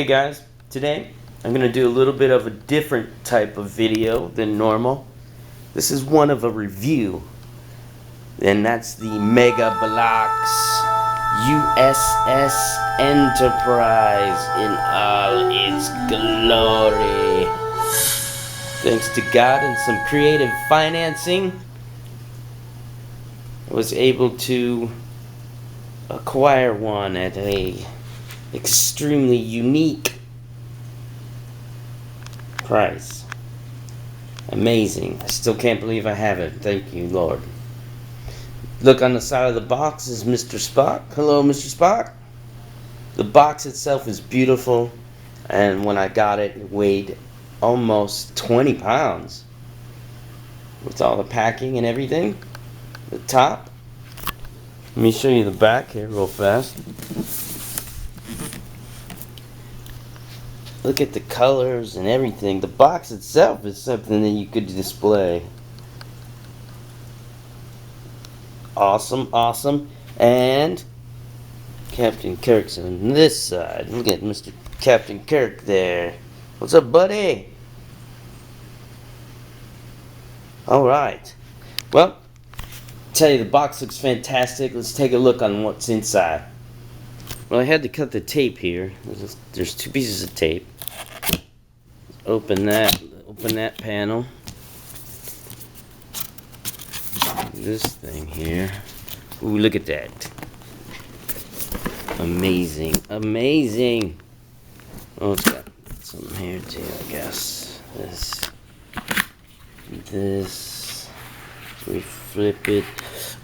Hey guys, today I'm going to do a little bit of a different type of video than normal. This is one of a review, and that's the Mega Bloks USS Enterprise in all its glory. Thanks to God and some creative financing, I was able to acquire one at a extremely unique price. Amazing. I still can't believe I have it. Thank you, Lord. Look on the side of the box is Mr. Spock. Hello, Mr. Spock. The box itself is beautiful, and when I got it, it weighed almost 20 pounds with all the packing and everything. The top. Let me show you the back here real fast. Look at the colors and everything. The box itself is something that you could display. Awesome, awesome. And Captain Kirk's on this side. Look at Mr. Captain Kirk there. What's up, buddy? Alright. Well, tell you the box looks fantastic. Let's take a look on what's inside. Well, I had to cut the tape here. There's two pieces of tape. Open that panel. This thing here. Ooh, look at that. Amazing, amazing. Oh, it's got something here too, I guess. This. We flip it.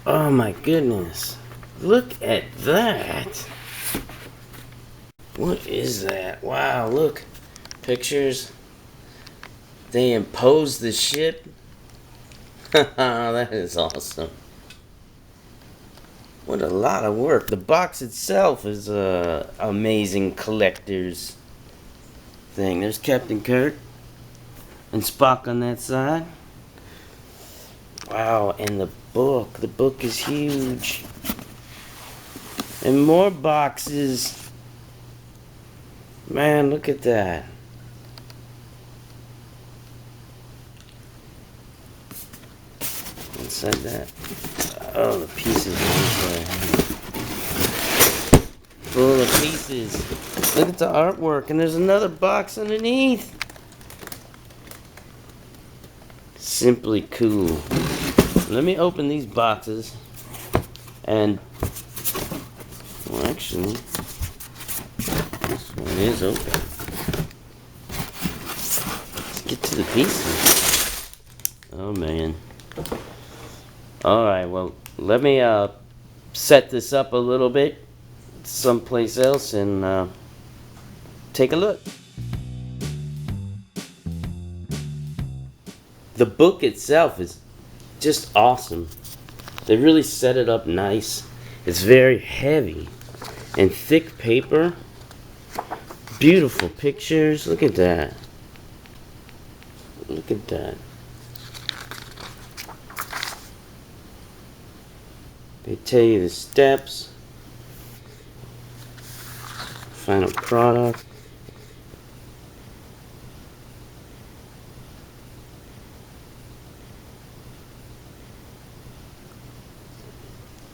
Oh my goodness. Look at that. What is that? Wow, look. Pictures. They impose the ship. That is awesome. What a lot of work. The box itself is a amazing collector's thing. There's Captain Kirk and Spock on that side. Wow, and the book. The book is huge. And more boxes. Man, look at that. Inside that. Oh, the pieces are full of pieces. Look at the artwork, and there's another box underneath. Simply cool. Let me open these boxes. And, well, actually, this one is open. Let's get to the pieces. Oh, man. Alright, well, let me set this up a little bit someplace else and take a look. The book itself is just awesome. They really set it up nice. It's very heavy and thick paper. Beautiful pictures. Look at that. Look at that. They tell you the steps, final product.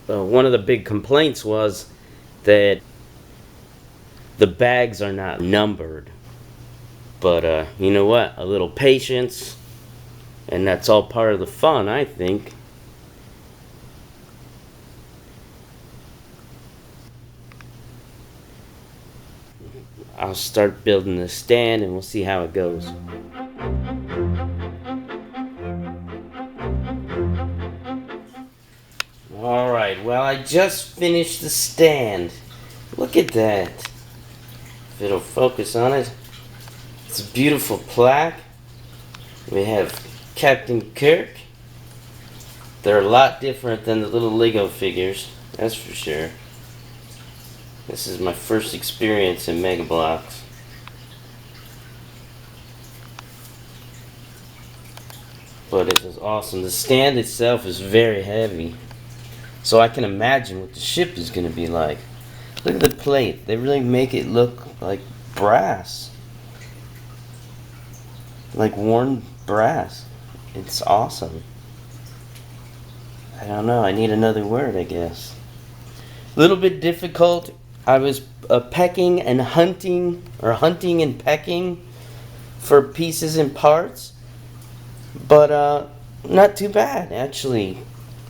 One of the big complaints was that the bags are not numbered. But you know what? A little patience, and that's all part of the fun, I think. I'll start building the stand and we'll see how it goes. Alright, well, I just finished the stand. Look at that. If it'll focus on it. It's a beautiful plaque. We have Captain Kirk. They're a lot different than the little Lego figures, that's for sure. This is my first experience in Mega Bloks. But it was awesome. The stand itself is very heavy. So I can imagine what the ship is going to be like. Look at the plate. They really make it look like brass. Like worn brass. It's awesome. I don't know, I need another word, I guess. A little bit difficult. I was pecking and hunting, or hunting and pecking for pieces and parts, but not too bad, actually.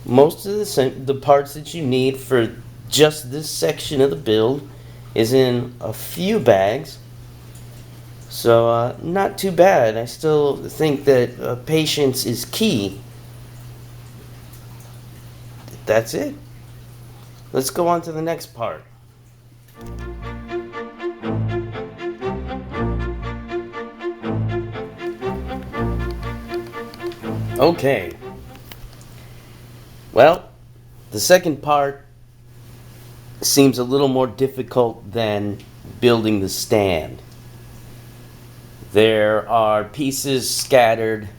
Most of the parts that you need for just this section of the build is in a few bags, so not too bad. I still think that patience is key. That's it. Let's go on to the next part. Okay. Well, the second part seems a little more difficult than building the stand. There are pieces scattered,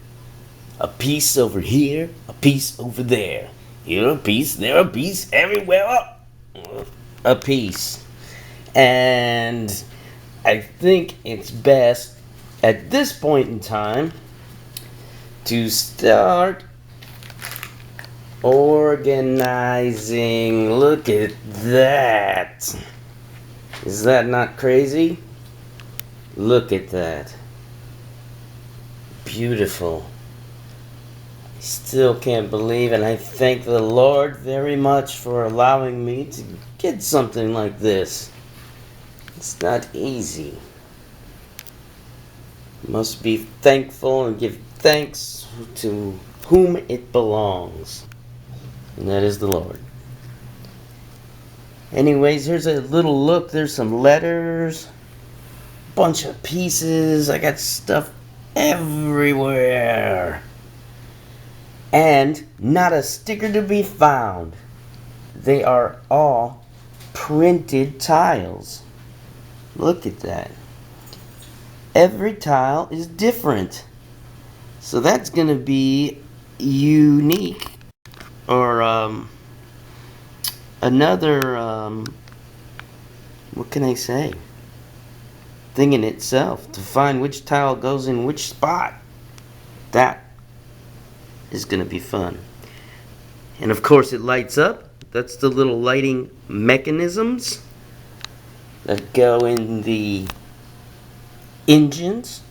a piece over here, a piece over there. Here a piece, there a piece, everywhere a piece. And I think it's best at this point in time to start organizing. Look at that. Is that not crazy? Look at that. Beautiful. I still can't believe, and I thank the Lord very much for allowing me to get something like this. It's not easy. Must be thankful and give thanks to whom it belongs, and that is the Lord. Anyways, here's a little look. There's some letters, bunch of pieces. I got stuff everywhere, and not a sticker to be found. They are all printed tiles. Look at that. Every tile is different, so that's gonna be unique, or another what can I say, thing in itself to find which tile goes in which spot. That is gonna be fun. And of course it lights up. That's the little lighting mechanisms that go in the engines.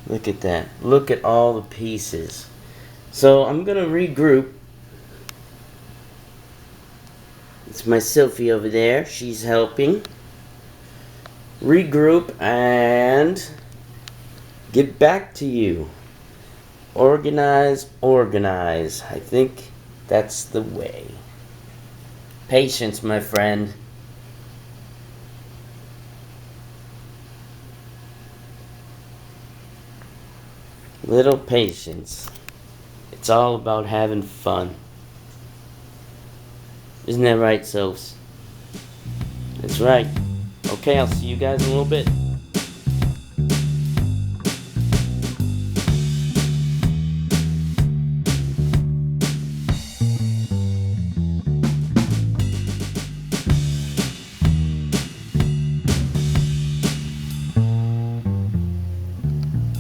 Look at that. Look at all the pieces. So I'm gonna regroup. It's my Sophie over there. She's helping. Regroup and get back to you. Organize, organize. I think that's the way. Patience, my friend. Little patience. It's all about having fun. Isn't that right, Sophs? That's right. Okay, I'll see you guys in a little bit.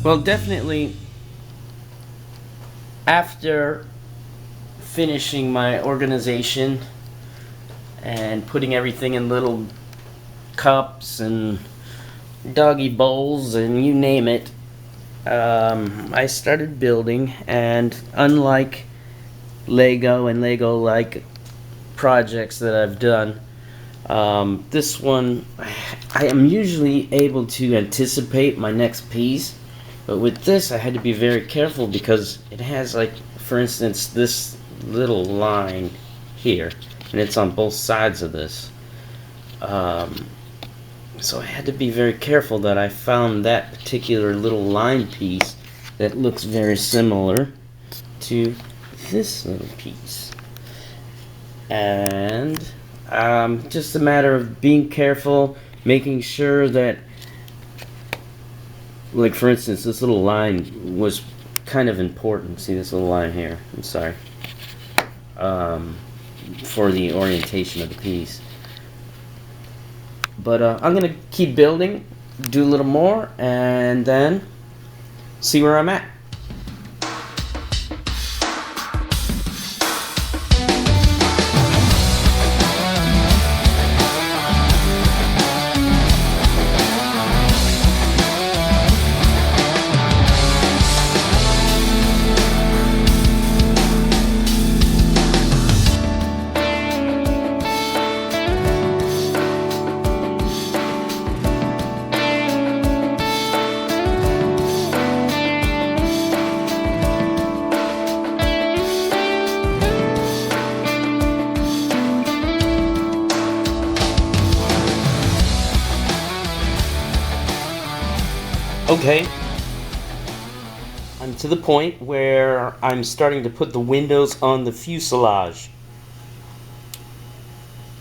Well, definitely after finishing my organization and putting everything in little cups and doggy bowls and you name it, I started building. And unlike Lego and Lego-like projects that I've done, this one I am usually able to anticipate my next piece, but with this I had to be very careful because it has, like, for instance, this little line here, and it's on both sides of this. So I had to be very careful that I found that particular little line piece that looks very similar to this little piece. And just a matter of being careful, making sure that, like, for instance, this little line was kind of important. See this little line here? I'm sorry. For the orientation of the piece. But I'm gonna keep building, do a little more, and then see where I'm at. Okay, I'm to the point where I'm starting to put the windows on the fuselage.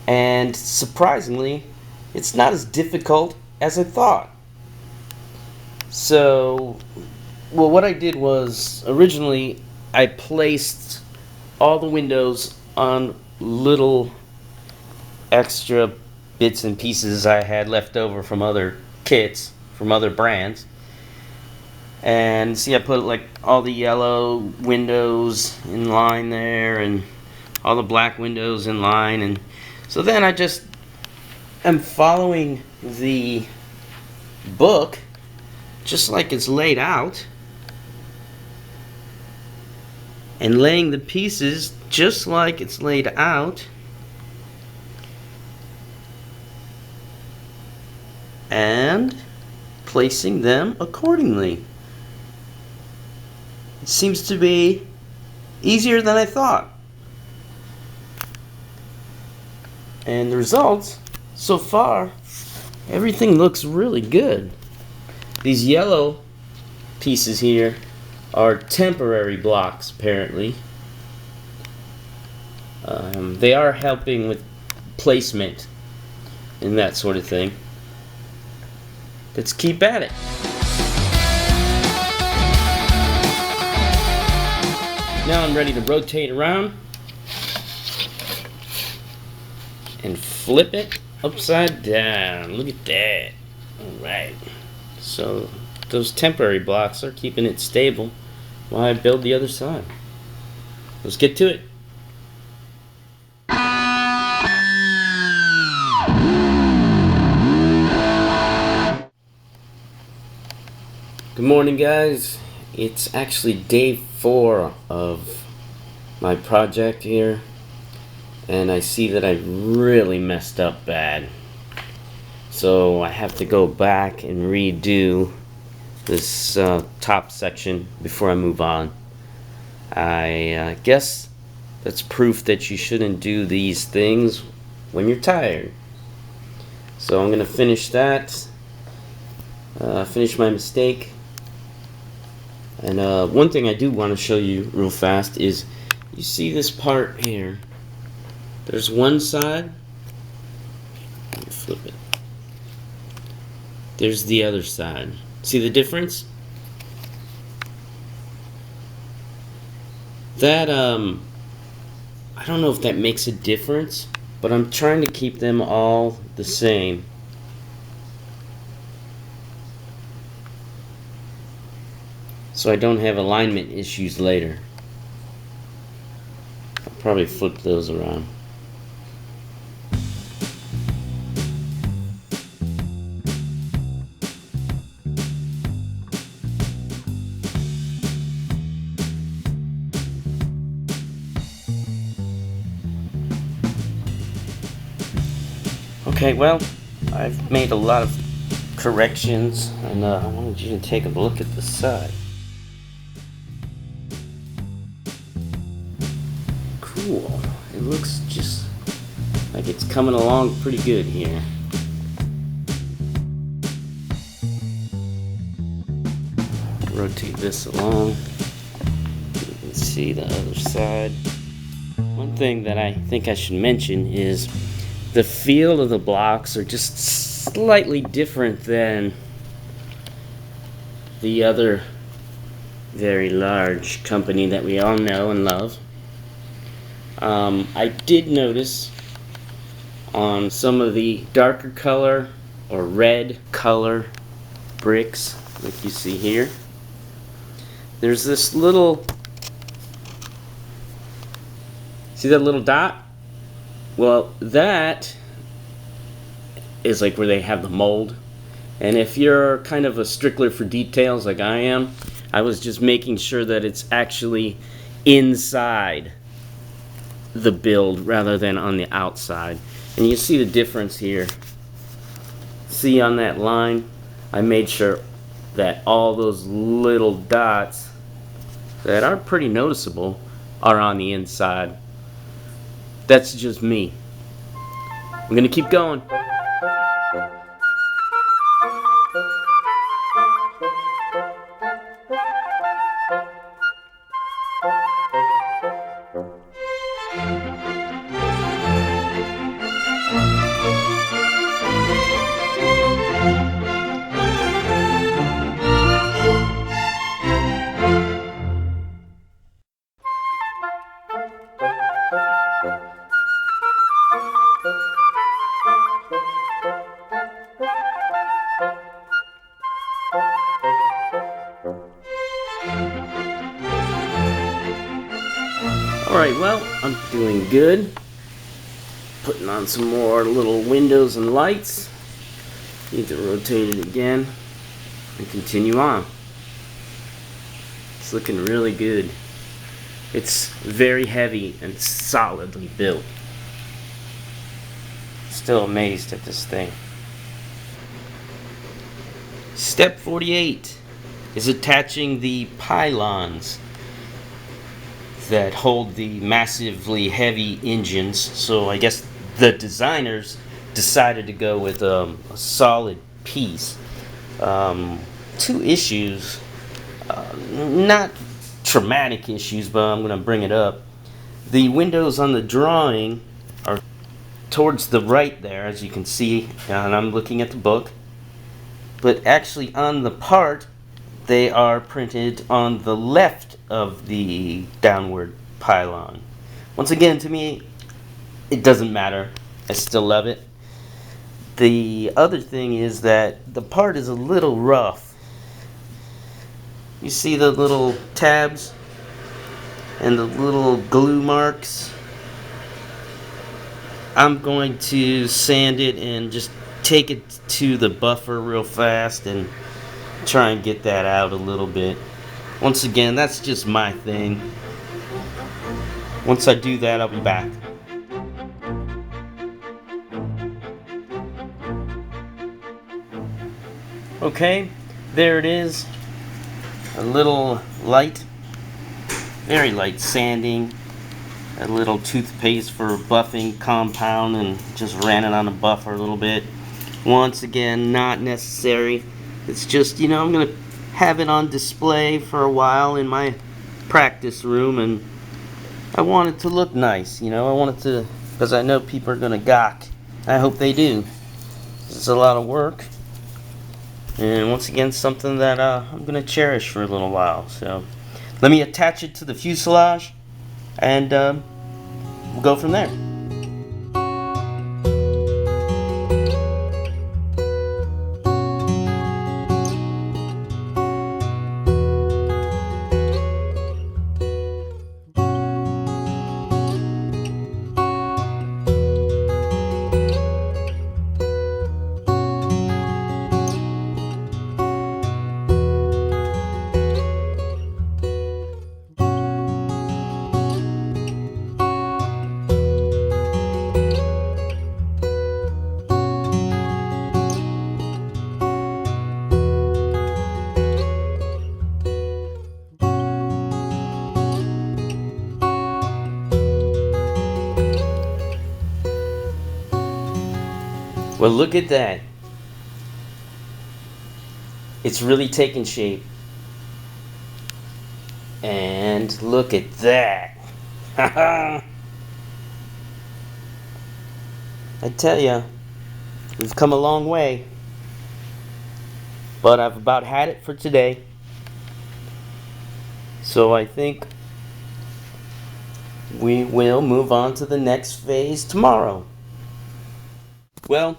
And surprisingly, it's not as difficult as I thought. So, well, what I did was, originally, I placed all the windows on little extra bits and pieces I had left over from other kits, from other brands. And see, I put like all the yellow windows in line there and all the black windows in line, and so then I just am following the book just like it's laid out and laying the pieces just like it's laid out, and placing them accordingly. It seems to be easier than I thought. And the results, so far, everything looks really good. These yellow pieces here are temporary blocks, apparently. They are helping with placement and that sort of thing. Let's keep at it. Now I'm ready to rotate around and flip it upside down. Look at that. Alright. So those temporary blocks are keeping it stable while I build the other side. Let's get to it. Good morning, guys. It's actually day 4 of my project here, and I see that I really messed up bad. So I have to go back and redo this top section before I move on. I guess that's proof that you shouldn't do these things when you're tired. So I'm going to finish that, finish my mistake. And one thing I do want to show you real fast is, you see this part here? There's one side. Let me flip it. There's the other side. See the difference? That, I don't know if that makes a difference, but I'm trying to keep them all the same. So I don't have alignment issues later. I'll probably flip those around. Okay, well, I've made a lot of corrections, and I wanted you to take a look at the side. Cool. It looks just like it's coming along pretty good here. Rotate this along. You can see the other side. One thing that I think I should mention is the feel of the blocks are just slightly different than the other very large company that we all know and love. I did notice on some of the darker color or red color bricks like you see here. There's this little, see that little dot? Well, that is like where they have the mold. And if you're kind of a stickler for details like I am, I was just making sure that it's actually inside the build rather than on the outside. And you see the difference here. See on that line, I made sure that all those little dots that are pretty noticeable are on the inside. That's just me. I'm gonna keep going. Alright, well, I'm doing good. Putting on some more little windows and lights. Need to rotate it again and continue on. It's looking really good. It's very heavy and solidly built. Still amazed at this thing. Step 48 is attaching the pylons that hold the massively heavy engines. So I guess the designers decided to go with a solid piece. Two issues, not traumatic issues, but I'm going to bring it up. The windows on the drawing are towards the right there, as you can see, and I'm looking at the book. But actually on the part, they are printed on the left of the downward pylon. Once again, to me, it doesn't matter. I still love it. The other thing is that the part is a little rough. You see the little tabs and the little glue marks? I'm going to sand it and just take it to the buffer real fast and try and get that out a little bit. Once again, that's just my thing. Once I do that, I'll be back. Okay, there it is. A little light, very light sanding. A little toothpaste for buffing compound and just ran it on the buffer a little bit. Once again, not necessary. It's just, you know, I'm going to have it on display for a while in my practice room, and I want it to look nice, you know. I want it to, because I know people are going to gawk. I hope they do. It's a lot of work. And once again, something that I'm going to cherish for a little while. So let me attach it to the fuselage, and we'll go from there. Well, look at that. It's really taking shape. And look at that. I tell ya, we've come a long way. But I've about had it for today. So I think we will move on to the next phase tomorrow. Well,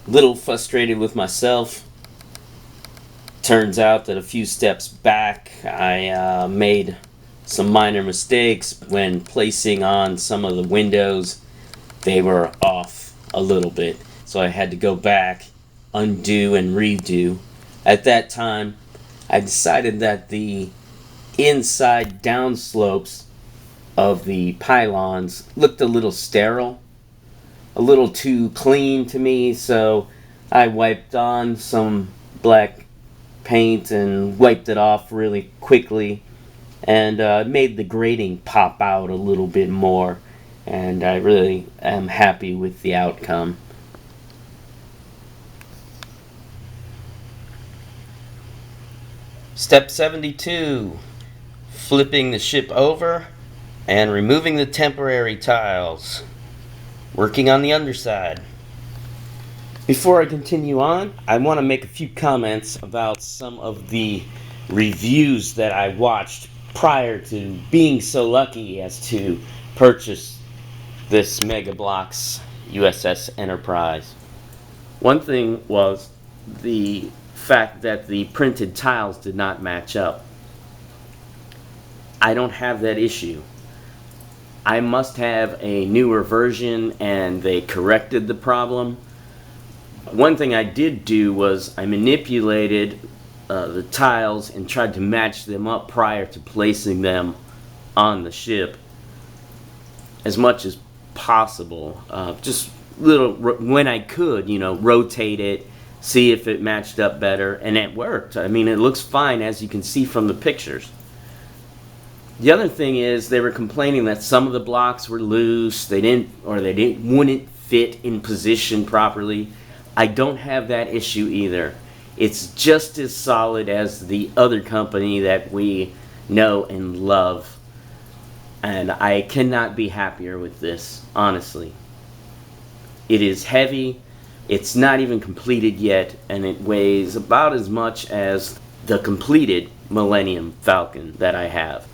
a little frustrated with myself. Turns out that a few steps back, I made some minor mistakes when placing on some of the windows. They were off a little bit, so I had to go back, undo and redo. At that time, I decided that the inside downslopes of the pylons looked a little sterile, a little too clean to me, so I wiped on some black paint and wiped it off really quickly, and made the grading pop out a little bit more, and I really am happy with the outcome. Step 72, flipping the ship over and removing the temporary tiles, working on the underside. Before I continue on, I want to make a few comments about some of the reviews that I watched prior to being so lucky as to purchase this Mega Bloks USS Enterprise. One thing was the fact that the printed tiles did not match up. I don't have that issue. I must have a newer version, and they corrected the problem. One thing I did do was I manipulated the tiles and tried to match them up prior to placing them on the ship as much as possible. Just little, when I could, rotate it, see if it matched up better, and it worked. I mean, it looks fine, as you can see from the pictures. The other thing is they were complaining that some of the blocks were loose, wouldn't fit in position properly. I don't have that issue either. It's just as solid as the other company that we know and love, and I cannot be happier with this, honestly. It is heavy. It's not even completed yet, and it weighs about as much as the completed Millennium Falcon that I have.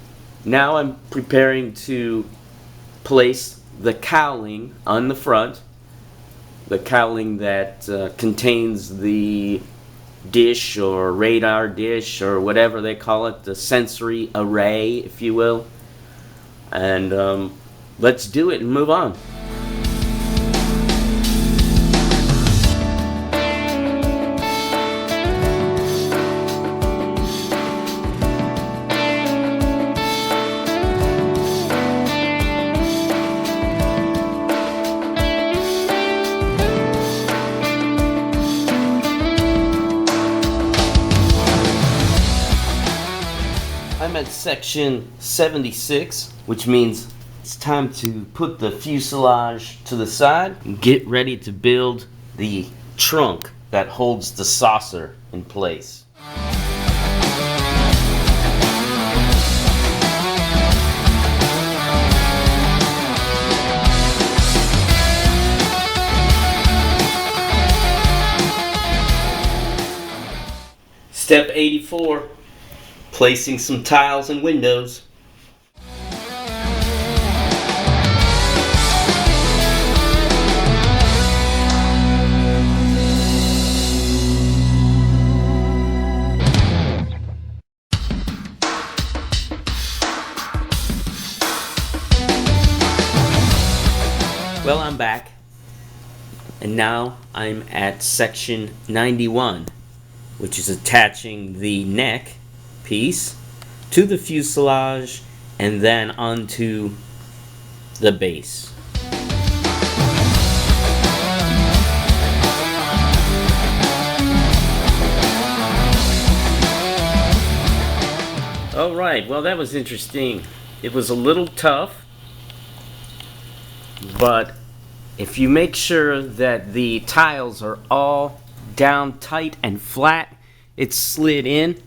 Now I'm preparing to place the cowling on the front, the cowling that contains the dish or radar dish or whatever they call it, the sensory array, if you will. And let's do it and move on. I'm at section 76, which means it's time to put the fuselage to the side and get ready to build the trunk that holds the saucer in place. Step 84. Placing some tiles and windows. Well, I'm back, and now I'm at section 91, which is attaching the neck piece to the fuselage and then onto the base. Alright, well, that was interesting. It was a little tough, but if you make sure that the tiles are all down tight and flat, it's slid in.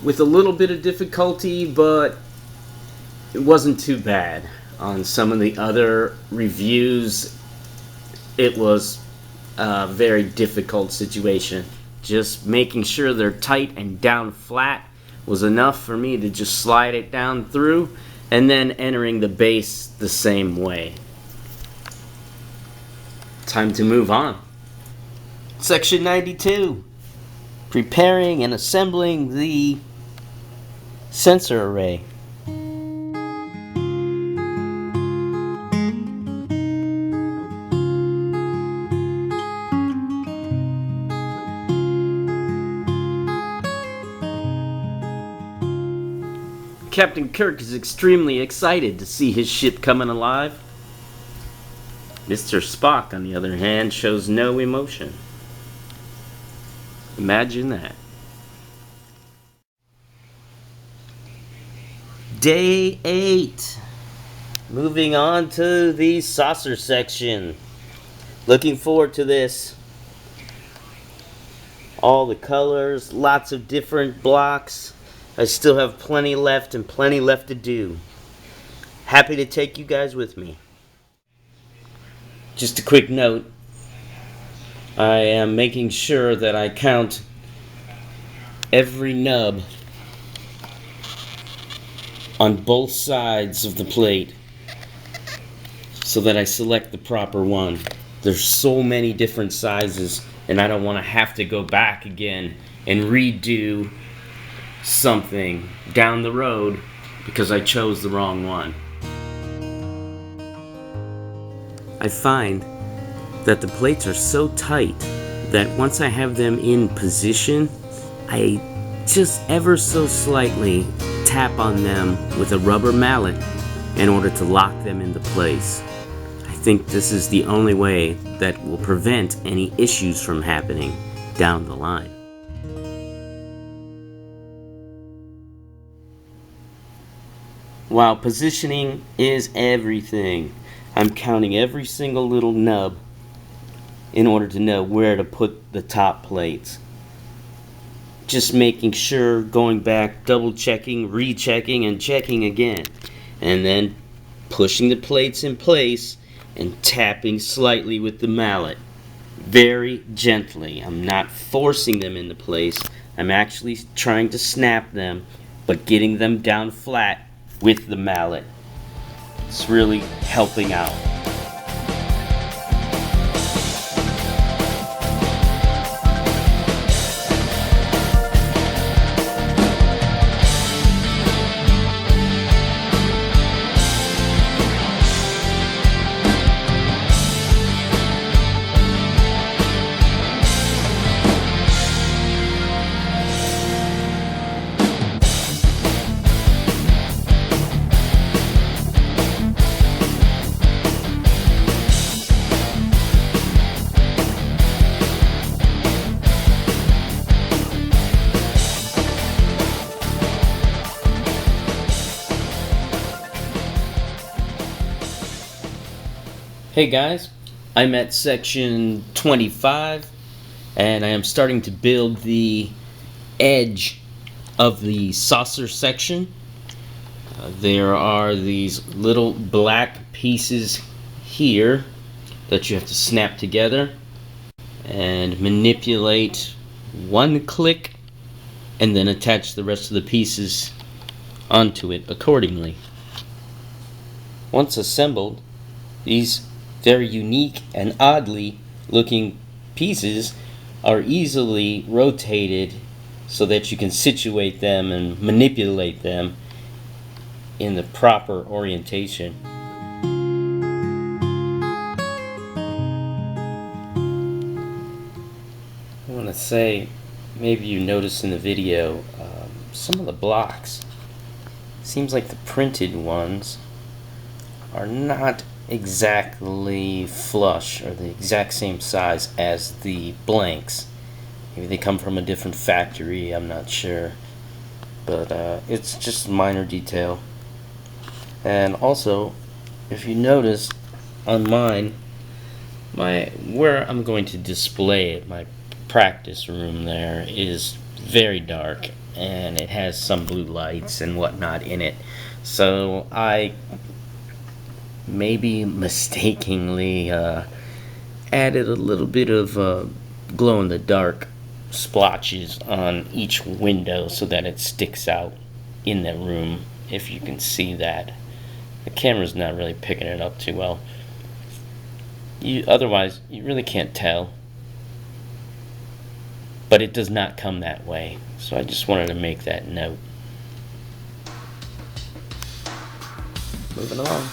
With a little bit of difficulty, but it wasn't too bad. On some of the other reviews, it was a very difficult situation. Just making sure they're tight and down flat was enough for me to just slide it down through, and then entering the base the same way. Time to move on. Section 92. Preparing and assembling the sensor array. Captain Kirk is extremely excited to see his ship coming alive. Mr. Spock, on the other hand, shows no emotion. Imagine that. Day 8. Moving on to the saucer section. Looking forward to this. All the colors, lots of different blocks. I still have plenty left and plenty left to do. Happy to take you guys with me. Just a quick note. I am making sure that I count every nub on both sides of the plate so that I select the proper one. There's so many different sizes, and I don't want to have to go back again and redo something down the road because I chose the wrong one. I find that the plates are so tight that once I have them in position, I just ever so slightly tap on them with a rubber mallet in order to lock them into place. I think this is the only way that will prevent any issues from happening down the line. While positioning is everything, I'm counting every single little nub in order to know where to put the top plates. Just making sure, going back, double checking, rechecking, and checking again. And then pushing the plates in place and tapping slightly with the mallet. Very gently. I'm not forcing them into place. I'm actually trying to snap them, but getting them down flat with the mallet. It's really helping out. Hey guys, I'm at section 25 and I am starting to build the edge of the saucer section. There are these little black pieces here that you have to snap together and manipulate one click and then attach the rest of the pieces onto it accordingly. Once assembled, these very unique and oddly looking pieces are easily rotated so that you can situate them and manipulate them in the proper orientation. I want to say, maybe you noticed in the video, some of the blocks, seems like the printed ones are not exactly flush or the exact same size as the blanks. Maybe they come from a different factory, I'm not sure, but it's just a minor detail. And also, if you notice on mine, where I'm going to display it, my practice room there is very dark and it has some blue lights and whatnot in it, so I maybe mistakenly added a little bit of glow-in-the-dark splotches on each window so that it sticks out in the room, if you can see that. The camera's not really picking it up too well. Otherwise, you really can't tell. But it does not come that way. So I just wanted to make that note. Moving along.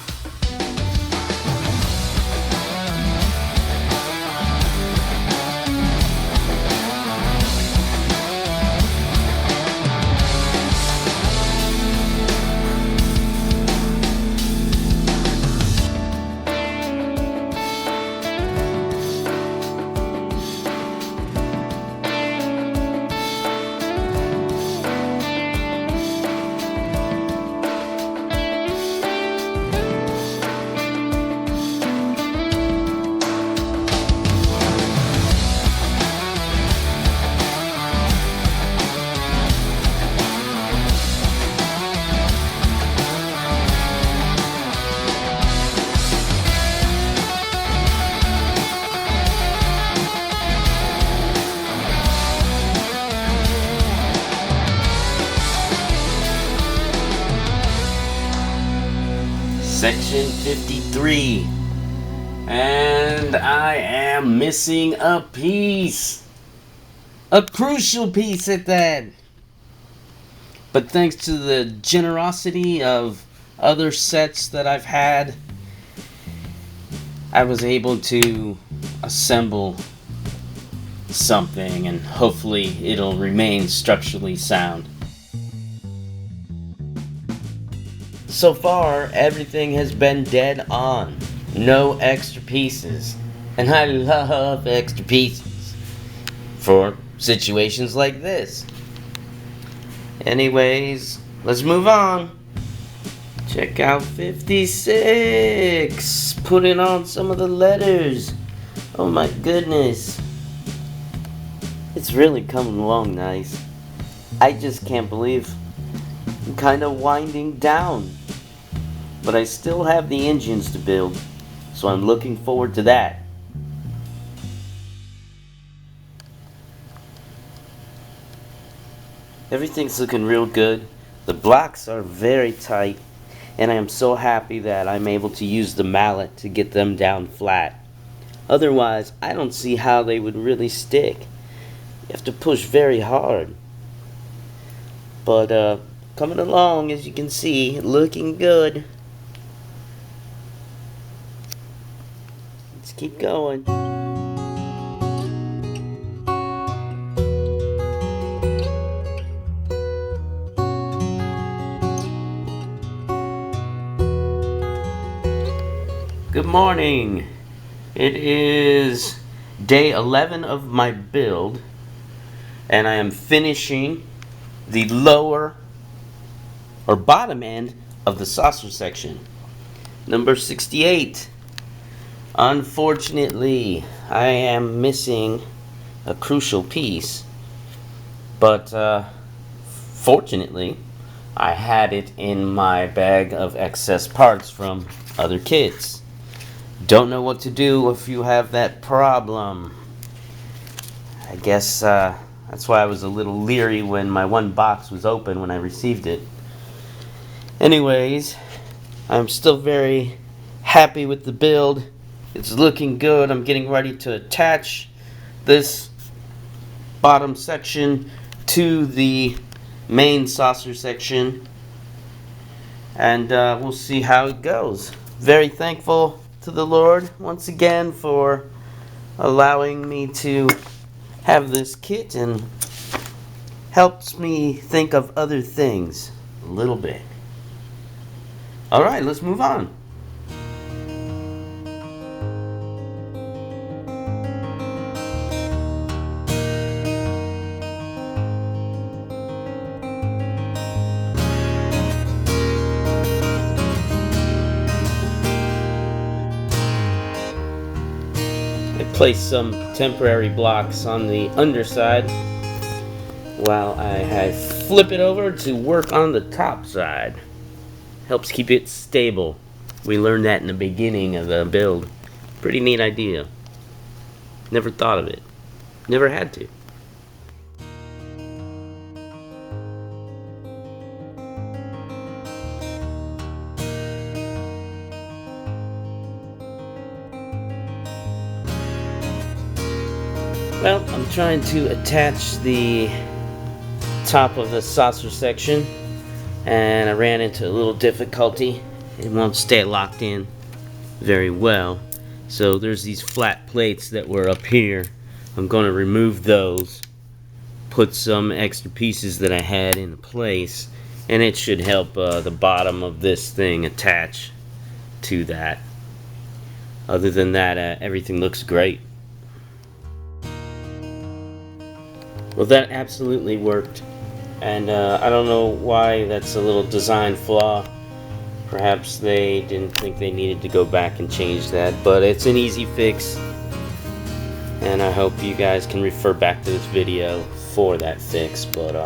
Section 53. And I am missing a piece. A crucial piece at that. But thanks to the generosity of other sets that I've had, I was able to assemble something, and hopefully it'll remain structurally sound. So far, everything has been dead on. No extra pieces. And I love extra pieces for situations like this. Anyways, let's move on. Check out 56. Putting on some of the letters. Oh my goodness. It's really coming along nice. I just can't believe I'm kind of winding down. But I still have the engines to build, so I'm looking forward to that. Everything's looking real good. The blocks are very tight, and I am so happy that I'm able to use the mallet to get them down flat. Otherwise, I don't see how they would really stick. You have to push very hard. But coming along, as you can see, looking good. Let's keep going. Good morning. It is day 11 of my build, and I am finishing the lower or bottom end of the saucer section. Number 68. Unfortunately, I am missing a crucial piece, but fortunately, I had it in my bag of excess parts from other kits. Don't know what to do if you have that problem. I guess that's why I was a little leery when my one box was open when I received it. Anyways, I'm still very happy with the build. It's looking good. I'm getting ready to attach this bottom section to the main saucer section, and we'll see how it goes. Very thankful to the Lord once again for allowing me to have this kit, and helps me think of other things a little bit. Alright, let's move on. Place some temporary blocks on the underside while I flip it over to work on the top side. Helps keep it stable. We learned that in the beginning of the build. Pretty neat idea. Never thought of it. Never had to. Well, I'm trying to attach the top of the saucer section, and I ran into a little difficulty. It won't stay locked in very well. So there's these flat plates that were up here. I'm going to remove those, put some extra pieces that I had in place, and it should help the bottom of this thing attach to that. Other than that, everything looks great. Well, that absolutely worked, and I don't know why that's a little design flaw. Perhaps they didn't think they needed to go back and change that, but it's an easy fix, and I hope you guys can refer back to this video for that fix. But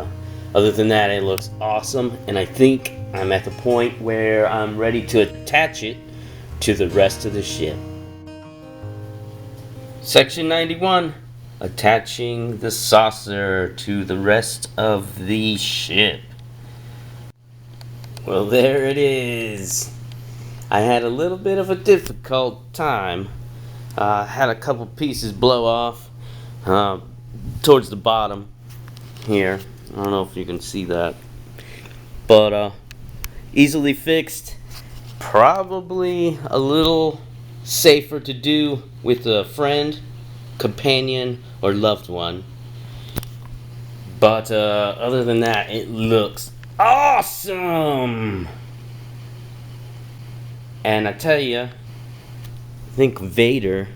other than that, it looks awesome, and I think I'm at the point where I'm ready to attach it to the rest of the ship. Section 91. Attaching the saucer to the rest of the ship. Well, there it is. I had a little bit of a difficult time. Had a couple pieces blow off towards the bottom here. I don't know if you can see that, but easily fixed. Probably a little safer to do with a friend, companion, or loved one. But other than that, it looks awesome. And I tell you, I think Vader,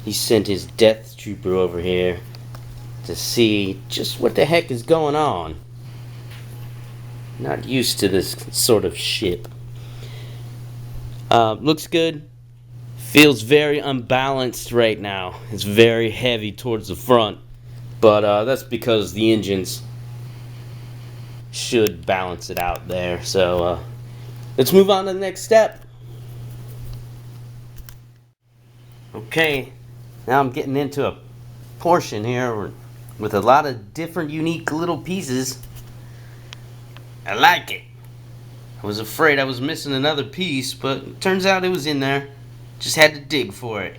he sent his death trooper over here to see just what the heck is going on. Not used to this sort of ship. Looks good. Feels very unbalanced right now. It's very heavy towards the front, but that's because the engines should balance it out there. So let's move on to the next step. Okay, now I'm getting into a portion here with a lot of different unique little pieces. I like it. I was afraid I was missing another piece, but it turns out it was in there. Just had to dig for it.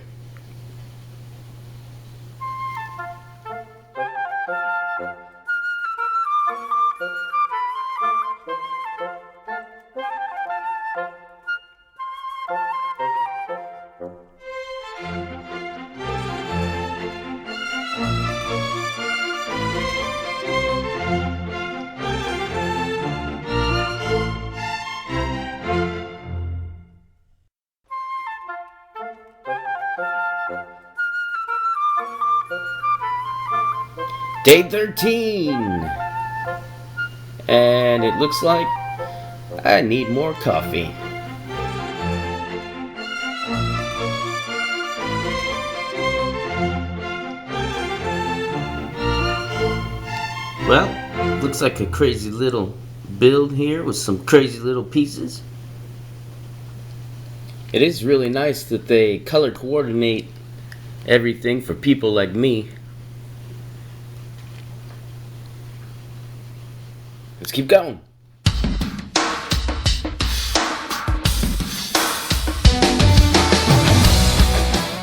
Day 13, and it looks like I need more coffee. Well, looks like a crazy little build here with some crazy little pieces. It is really nice that they color coordinate everything for people like me. Let's keep going.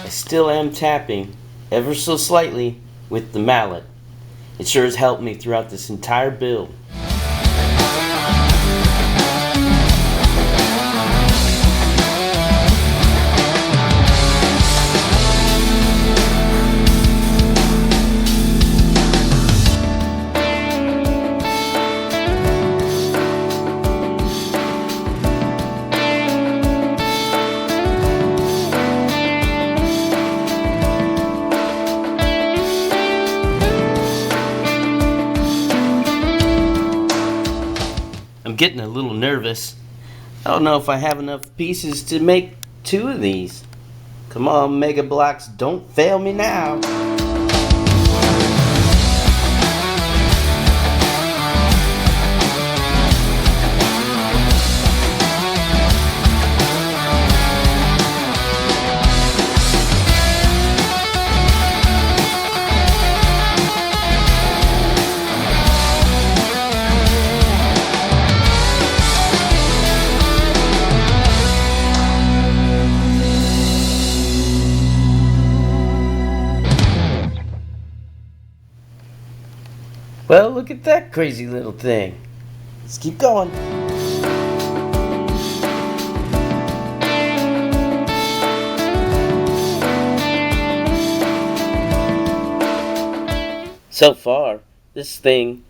I still am tapping, ever so slightly, with the mallet. It sure has helped me throughout this entire build. I'm getting a little nervous. I don't know if I have enough pieces to make 2 of these. Come on, Mega Bloks, don't fail me now. Well, look at that crazy little thing. Let's keep going. So far, this thing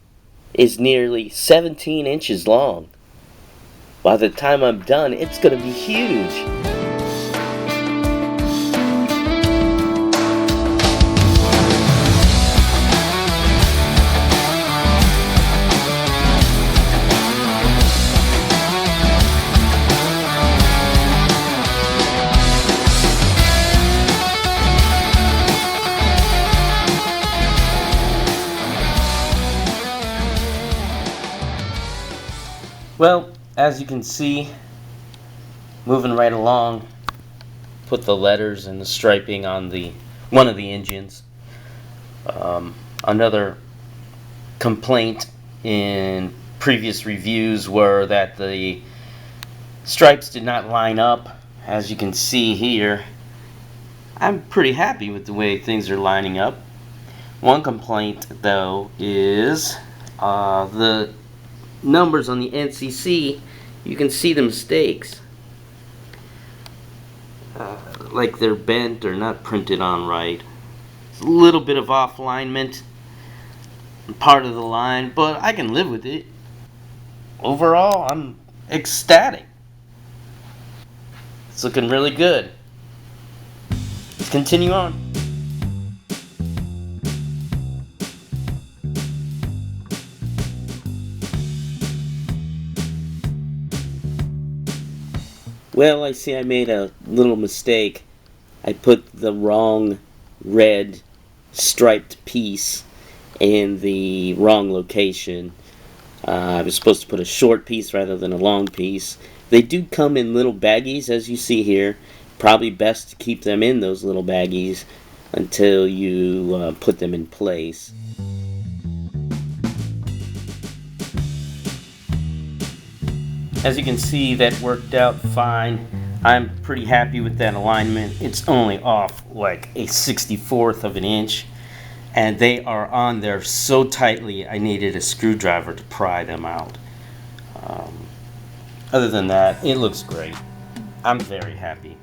is nearly 17 inches long. By the time I'm done, it's gonna be huge. Well, as you can see, moving right along, put the letters and the striping on one of the engines. Another complaint in previous reviews were that the stripes did not line up. As you can see here, I'm pretty happy with the way things are lining up. One complaint, though, is the numbers on the NCC. You can see the mistakes, like they're bent or not printed on right. It's a little bit of off alignment, part of the line, but I can live with it. Overall, I'm ecstatic. It's looking really good. Let's continue on. Well, I see I made a little mistake. I put the wrong red striped piece in the wrong location. I was supposed to put a short piece rather than a long piece. They do come in little baggies, as you see here. Probably best to keep them in those little baggies until you put them in place. As you can see, that worked out fine. I'm pretty happy with that alignment. It's only off like a 64th of an inch, and they are on there so tightly I needed a screwdriver to pry them out. Other than that, it looks great. I'm very happy.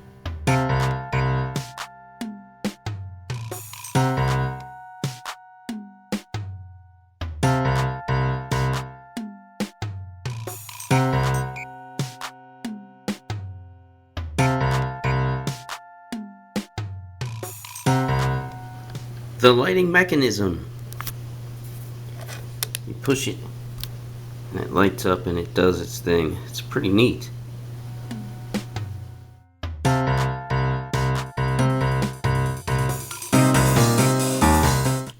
The lighting mechanism. You push it and it lights up and it does its thing. It's pretty neat.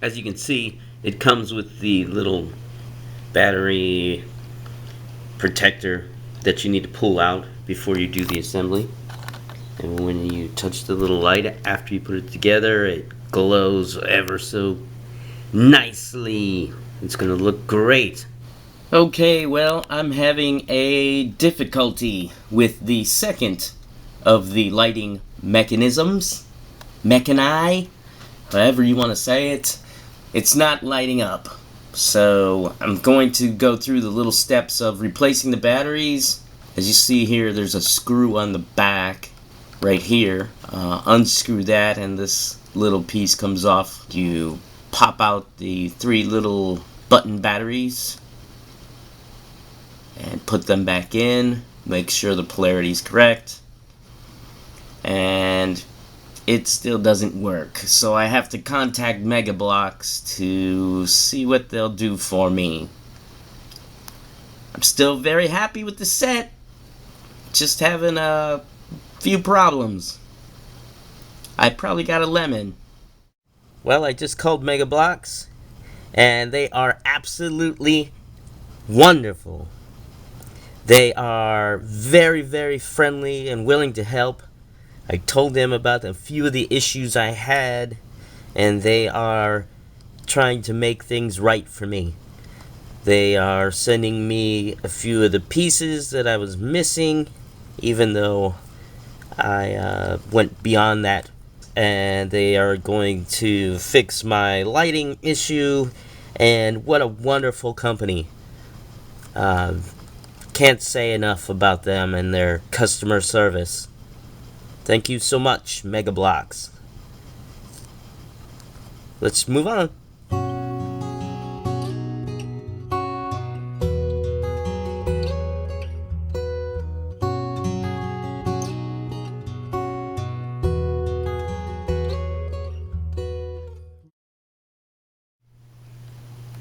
As you can see, it comes with the little battery protector that you need to pull out before you do the assembly. And when you touch the little light after you put it together, it glows ever so nicely. It's gonna look great. Okay, well, I'm having a difficulty with the second of the lighting mechanisms. Mechani, however you want to say it. It's not lighting up. So I'm going to go through the little steps of replacing the batteries. As you see here, there's a screw on the back right here. Unscrew that and this little piece comes off. You pop out the 3 little button batteries and put them back in. Make sure the polarity is correct. And it still doesn't work. So I have to contact Bloks to see what they'll do for me. I'm still very happy with the set. Just having a few problems. I probably got a lemon. Well, I just called Bloks, and they are absolutely wonderful. They are very, very friendly and willing to help. I told them about a few of the issues I had, and they are trying to make things right for me. They are sending me a few of the pieces that I was missing, even though I went beyond that. And they are going to fix my lighting issue And what a wonderful company. Can't say enough about them and their customer service. Thank you so much, Mega Bloks. Let's move on.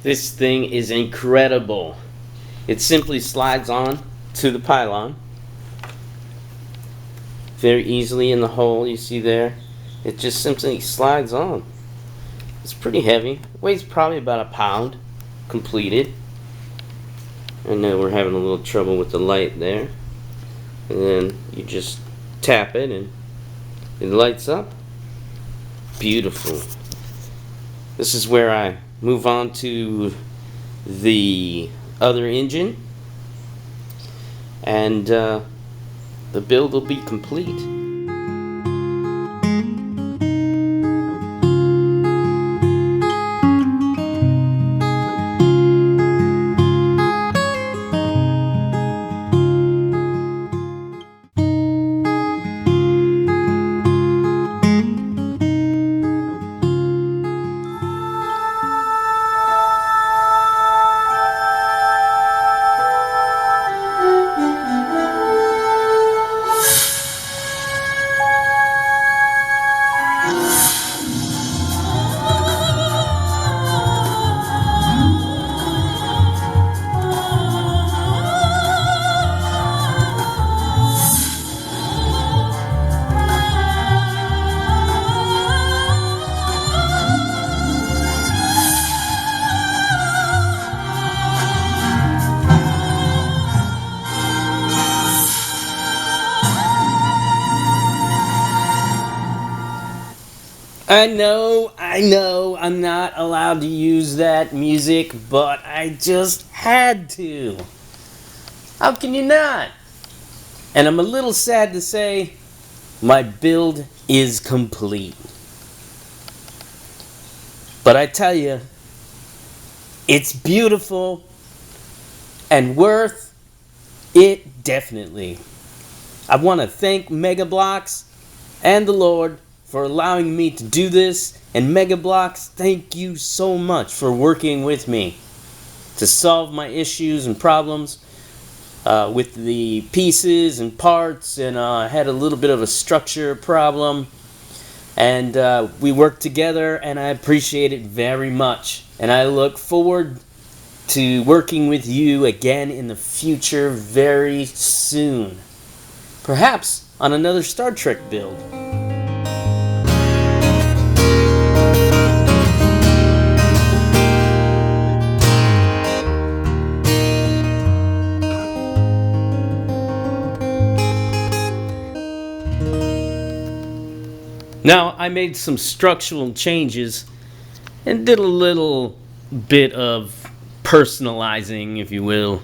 This thing is incredible. It simply slides on to the pylon very easily in the hole you see there. It just simply slides on. It's pretty heavy. It weighs probably about a pound completed. I know we're having a little trouble with the light there. And then you just tap it and it lights up. Beautiful. This is where I move on to the other engine, and the build will be complete. I know, I'm not allowed to use that music, but I just had to. How can you not? And I'm a little sad to say, my build is complete. But I tell you, it's beautiful and worth it definitely. I want to thank Mega Bloks and the Lord for allowing me to do this, and Mega Bloks, thank you so much for working with me to solve my issues and problems with the pieces and parts, and I had a little bit of a structure problem, and we worked together, and I appreciate it very much, and I look forward to working with you again in the future very soon, perhaps on another Star Trek build. Now, I made some structural changes and did a little bit of personalizing, if you will,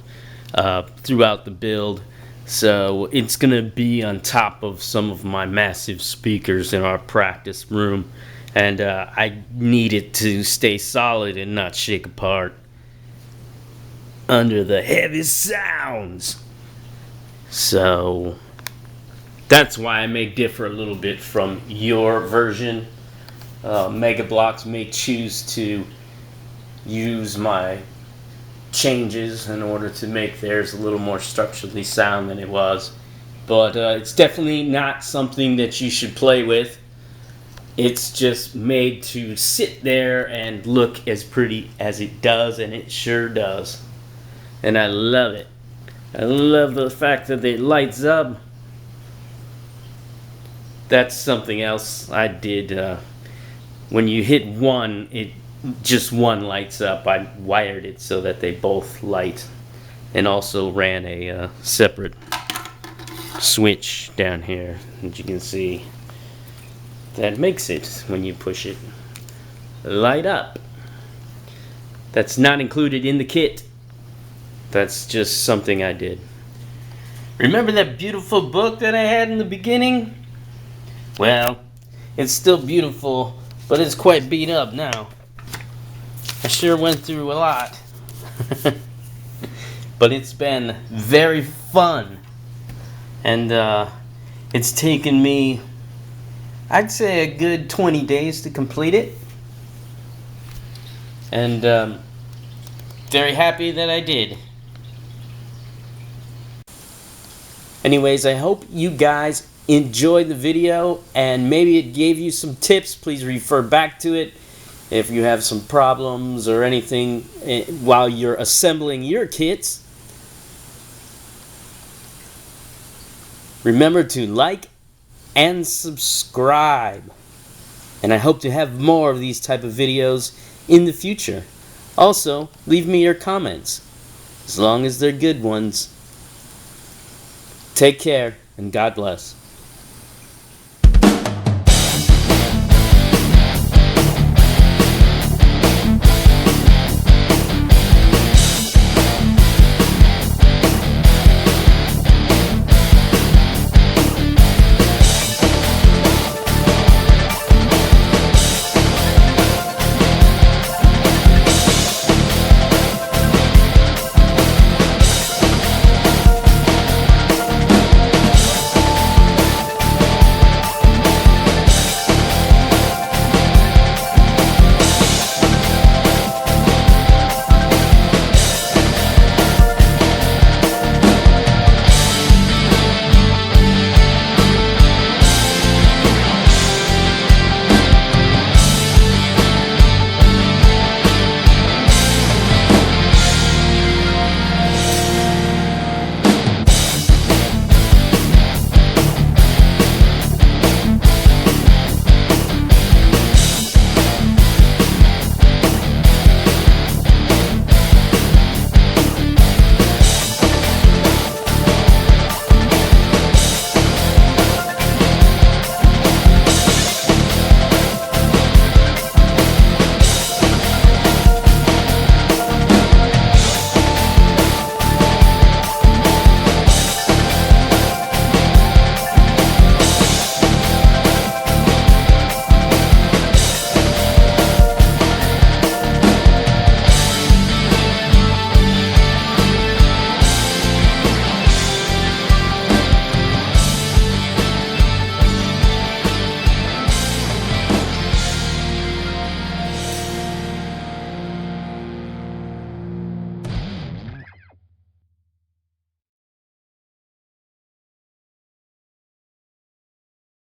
throughout the build. So it's going to be on top of some of my massive speakers in our practice room. And I need it to stay solid and not shake apart under the heavy sounds. So that's why I may differ a little bit from your version. Mega Bloks may choose to use my changes in order to make theirs a little more structurally sound than it was. But it's definitely not something that you should play with. It's just made to sit there and look as pretty as it does, and it sure does. And I love it. I love the fact that it lights up. That's something else I did. When you hit one, just one lights up. I wired it so that they both light, and also ran a separate switch down here, as you can see, that makes it, when you push it, light up. That's not included in the kit. That's just something I did. Remember that beautiful book that I had in the beginning? Well, it's still beautiful, but it's quite beat up now. I sure went through a lot. But it's been very fun. And it's taken me, I'd say, a good 20 days to complete it. And very happy that I did. Anyways, I hope you guys enjoyed the video and maybe it gave you some tips. Please refer back to it if you have some problems or anything while you're assembling your kits. Remember to like and subscribe. And I hope to have more of these type of videos in the future. Also, leave me your comments, as long as they're good ones. Take care, and God bless.